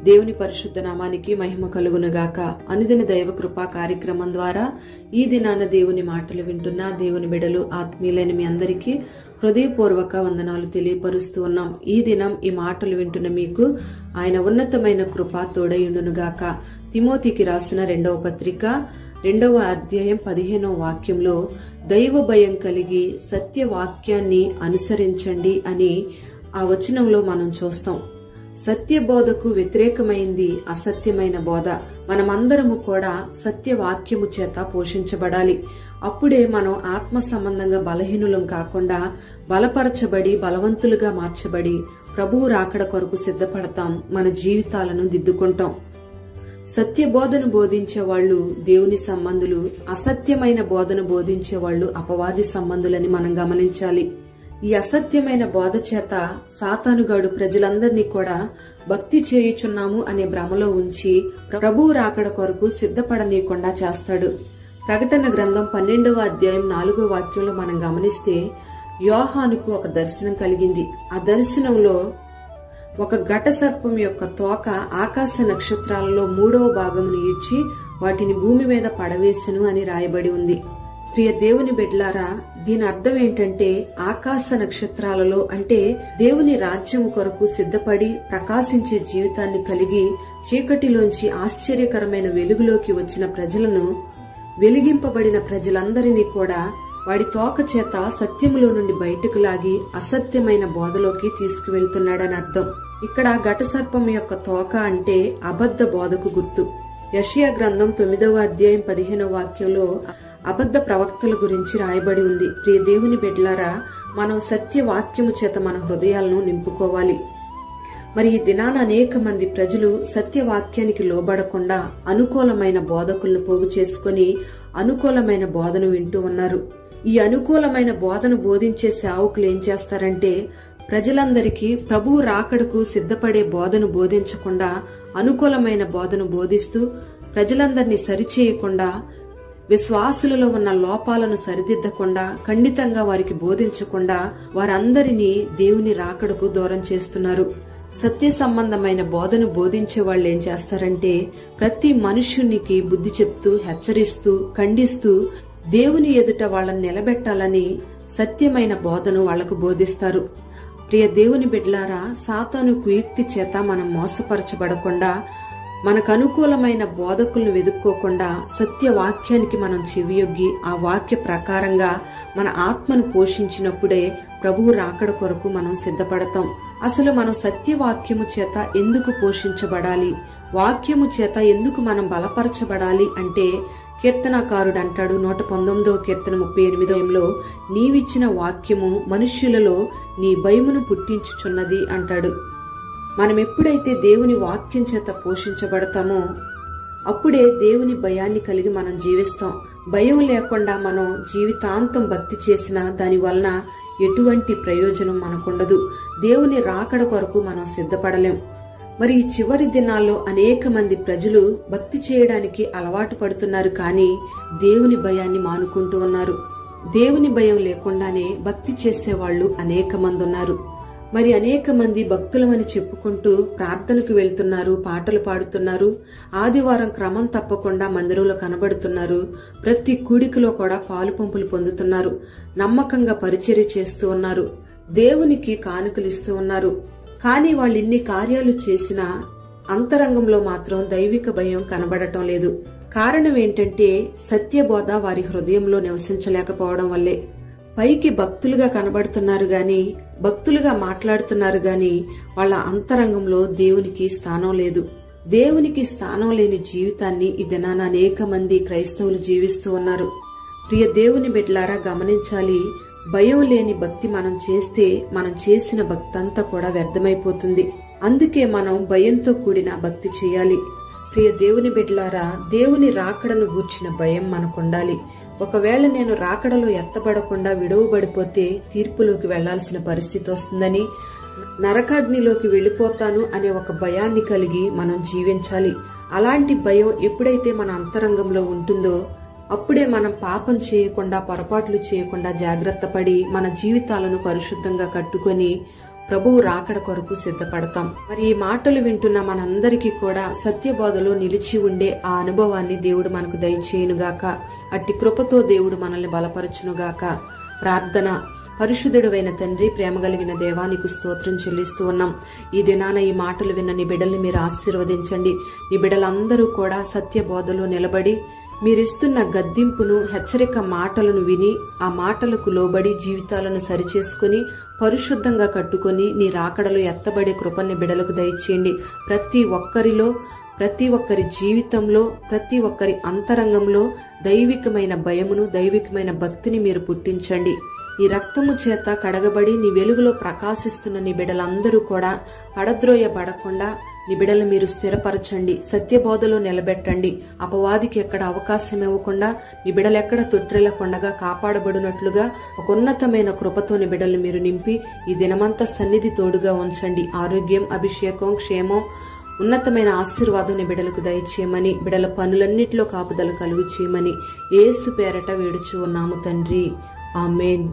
దేవుని పరిశుద్ధ నామానికి మహిమ కలుగునుగాక. అనుదిన దైవ కృపా కార్యక్రమం ద్వారా ఈ దినాన దేవుని మాటలు వింటున్న దేవుని బిడ్డలు ఆత్మీయులైన మీ అందరికీ హృదయపూర్వక వందనాలు తెలియపరుస్తూ ఉన్నాం. ఈ దినం ఈ మాటలు వింటున్న మీకు ఆయన ఉన్నతమైన కృప తోడయుండునుగాక. తిమోతికి రాసిన 2వ పత్రిక 2వ అధ్యాయం 15వ వాక్యంలో దైవ భయం కలిగి సత్యవాక్యాన్ని అనుసరించండి అని ఆ వచనంలో మనం చూస్తాం. సత్య బోధకు వ్యతిరేకమైంది అసత్యమైన బోధ. మనమందరము కూడా సత్యవాక్యము చేత పోషించబడాలి. అప్పుడే మనం ఆత్మ సంబంధంగా బలహీనులం కాకుండా బలపరచబడి బలవంతులుగా మార్చబడి ప్రభువు రాకడ కొరకు సిద్ధపడతాం. మన జీవితాలను దిద్దుకుంటాం. సత్య బోధను బోధించే వాళ్ళు దేవుని సంబంధులు, అసత్యమైన బోధను బోధించే వాళ్ళు అపవాది సంబంధులని మనం గమనించాలి. ఈ అసత్యమైన బోధ చేత సాతానుగాడు ప్రజలందరినీ కూడా భక్తి చేయుచున్నాము అనే భ్రమలో ఉంచి ప్రభువు రాకడ కొరకు సిద్ధపడనీయకుండా చేస్తాడు. ప్రకటన గ్రంథం 12వ అధ్యాయం 4వ వాక్యంలో మనం గమనిస్తే యోహానుకు ఒక దర్శనం కలిగింది. ఆ దర్శనంలో ఒక ఘట సర్పం యొక్క తోక ఆకాశ నక్షత్రాలలో 3వ భాగమును ఈడ్చి వాటిని భూమి మీద పడవేసెను అని రాయబడి ఉంది. ప్రియ దేవుని బిడ్డలారా, దీని అర్థం ఏంటంటే ఆకాశ నక్షత్రాలలో అంటే దేవుని రాజ్యం కొరకు సిద్ధపడి ప్రకాశించే జీవితాన్ని కలిగి చీకటిలోంచి ఆశ్చర్యకరమైన వెలుగులోకి వచ్చిన ప్రజలను, వెలిగింపబడిన ప్రజలందరినీ కూడా వాడి తోక చేత సత్యములో నుండి బయటకు లాగి అసత్యమైన బోధలోకి తీసుకువెళ్తున్నాడని అర్థం. ఇక్కడ ఘట సర్పం యొక్క తోక అంటే అబద్ధ బోధకు గుర్తు. యెషయా గ్రంథం 9వ అధ్యాయం 15వ వాక్యంలో అబద్ధ ప్రవక్తల గురించి రాయబడి ఉంది. ప్రియ దేవుని బిడ్డలారా, మనం సత్యవాక్యము చేత మన హృదయాలను నింపుకోవాలి. మరి ఈ దినాన అనేక మంది ప్రజలు సత్యవాక్యానికి లోబడకుండా అనుకూలమైన బోధకులను పోగు చేసుకుని అనుకూలమైన బోధను వింటూ ఉన్నారు. ఈ అనుకూలమైన బోధను బోధించే సేవకులు ఏం చేస్తారంటే ప్రజలందరికీ ప్రభువు రాకడకు సిద్ధపడే బోధను బోధించకుండా అనుకూలమైన బోధను బోధిస్తూ ప్రజలందరినీ సరిచేయకుండా, విశ్వాసులలో ఉన్న లోపాలను సరిదిద్దకుండా, ఖండితంగా వారికి బోధించకుండా వారందరినీ దేవుని రాకడకు దూరం చేస్తున్నారు. సత్య సంబంధమైన బోధను బోధించే వాళ్ళు ఏం చేస్తారంటే ప్రతి మనుష్యునికి బుద్ధి చెప్తూ, హెచ్చరిస్తూ, ఖండిస్తూ దేవుని ఎదుట వాళ్ళని నిలబెట్టాలని సత్యమైన బోధను వాళ్లకు బోధిస్తారు. ప్రియ దేవుని బిడ్డలారా, సాతాను కుయుక్తి చేత మనం మోసపరచబడకుండా, మనకు అనుకూలమైన బోధకులను వెదుక్కోకుండా సత్యవాక్యానికి మనం చెవియొగ్గి ఆ వాక్య ప్రకారంగా మన ఆత్మను పోషించినప్పుడే ప్రభువు రాకడ కొరకు మనం సిద్ధపడతాం. అసలు మనం సత్యవాక్యము చేత ఎందుకు పోషించబడాలి, వాక్యము చేత ఎందుకు మనం బలపరచబడాలి అంటే కీర్తనాకారుడు అంటాడు 119వ కీర్తన 38లో, నీవిచ్చిన వాక్యము మనుష్యులలో నీ భయమును పుట్టించుచున్నది అంటాడు. మనం ఎప్పుడైతే దేవుని వాక్యం చేత పోషించబడతామో అప్పుడే దేవుని భయాన్ని కలిగి మనం జీవిస్తాం. భయం లేకుండా మనం జీవితాంతం భక్తి చేసినా దాని వలన ఎటువంటి ప్రయోజనం మనకుండదు. దేవుని రాకడ కొరకు మనం సిద్ధపడలేం. మరి ఈ చివరి దినాల్లో అనేక మంది ప్రజలు భక్తి చేయడానికి అలవాటు పడుతున్నారు, కానీ దేవుని భయాన్ని మానుకుంటూ ఉన్నారు. దేవుని భయం లేకుండానే భక్తి చేసేవాళ్లు అనేక మంది ఉన్నారు. మరి అనేక మంది భక్తులమని చెప్పుకుంటూ ప్రార్థనకు వెళ్తున్నారు, పాటలు పాడుతున్నారు, ఆదివారం క్రమం తప్పకుండా మందిరంలో కనబడుతున్నారు, ప్రతి కూడికలో కూడా పాలు పంపులు పొందుతున్నారు, నమ్మకంగా పరిచర్య చేస్తూ ఉన్నారు, దేవునికి కానుకలు ఇస్తూ ఉన్నారు. కానీ వాళ్ళు ఇన్ని కార్యాలు చేసినా అంతరంగంలో మాత్రం దైవిక భయం కనబడటం లేదు. కారణం ఏంటంటే సత్యబోధ వారి హృదయంలో నివసించలేకపోవడం వల్లే. పైకి భక్తులుగా కనబడుతున్నారు గాని, భక్తులుగా మాట్లాడుతున్నారు గాని వాళ్ళ అంతరంగంలో దేవునికి స్థానం లేదు. దేవునికి స్థానం లేని జీవితాన్ని ఈ దినాన అనేక మంది క్రైస్తవులు జీవిస్తూ ఉన్నారు. ప్రియ దేవుని బిడ్డలారా, గమనించాలి. భయం లేని భక్తి మనం చేస్తే మనం చేసిన భక్తి అంతా కూడా వ్యర్థమైపోతుంది. అందుకే మనం భయంతో కూడిన భక్తి చేయాలి. ప్రియ దేవుని బిడ్డలారా, దేవుని రాకడను గూర్చిన భయం మనకుండాలి. ఒకవేళ నేను రాకడలో ఎత్తబడకుండా విడవబడిపోతే తీర్పులోకి వెళ్లాల్సిన పరిస్థితి వస్తుందని, నరకాగ్నిలోకి వెళ్లిపోతాను అనే ఒక భయాన్ని కలిగి మనం జీవించాలి. అలాంటి భయం ఎప్పుడైతే మన అంతరంగంలో ఉంటుందో అప్పుడే మనం పాపం చేయకుండా, పొరపాట్లు చేయకుండా జాగ్రత్త పడి మన జీవితాలను పరిశుద్ధంగా కట్టుకొని ప్రభువు రాకడ కొరకు సిద్ధపడతాం. మరి ఈ మాటలు వింటున్న మనందరికీ కూడా సత్యబోధలో నిలిచి ఉండే ఆ అనుభవాన్ని దేవుడు మనకు దయచేయునుగాక. అట్టి కృపతో దేవుడు మనల్ని బలపరచునుగాక. ప్రార్థన. పరిశుద్ధుడైన తండ్రి, ప్రేమ కలిగిన దేవా, నీకు స్తోత్రం చెల్లిస్తూ ఉన్నాం. ఈ దినాన ఈ మాటలు విన్న నీ బిడ్డల్ని మీరు ఆశీర్వదించండి. నీ బిడ్డలందరూ కూడా సత్యబోధలో నిలబడి మీరిస్తున్న గద్దింపును, హెచ్చరిక మాటలను విని ఆ మాటలకు లోబడి జీవితాలను సరిచేసుకుని పరిశుద్ధంగా కట్టుకొని నీ రాకడలో ఎత్తబడే కృపని బిడ్డలకు దయచేయండి. ప్రతి ఒక్కరి జీవితంలో, ప్రతి ఒక్కరి అంతరంగంలో దైవికమైన భయమును, దైవికమైన భక్తిని మీరు పుట్టించండి. నీ రక్తము చేత కడగబడి నీ వెలుగులో ప్రకాశిస్తున్న నీ బిడ్డలందరూ కూడా పడద్రోయబడకుండా నీ బిడ్డలు మీరు స్థిరపరచండి. సత్యబోధలో నిలబెట్టండి. అపవాదికి ఎక్కడ అవకాశం ఇవ్వకుండా నీ బిడ్డలు ఎక్కడ తొట్టిల్లకుండా కాపాడబడినట్లుగా ఒక ఉన్నతమైన కృపతో నీ బిడ్డలు మీరు నింపి ఈ దినమంతా సన్నిధి తోడుగా ఉంచండి. ఆరోగ్యం, అభిషేకం, క్షేమం, ఉన్నతమైన ఆశీర్వాదం నీ బిడ్డలకు దయచేయమని, బిడ్డల పనులన్నిటిలో కాపుదల కలుగు చేయమని యేసు పేరట వేడుచూ ఉన్నాము తండ్రి. ఆమేన్.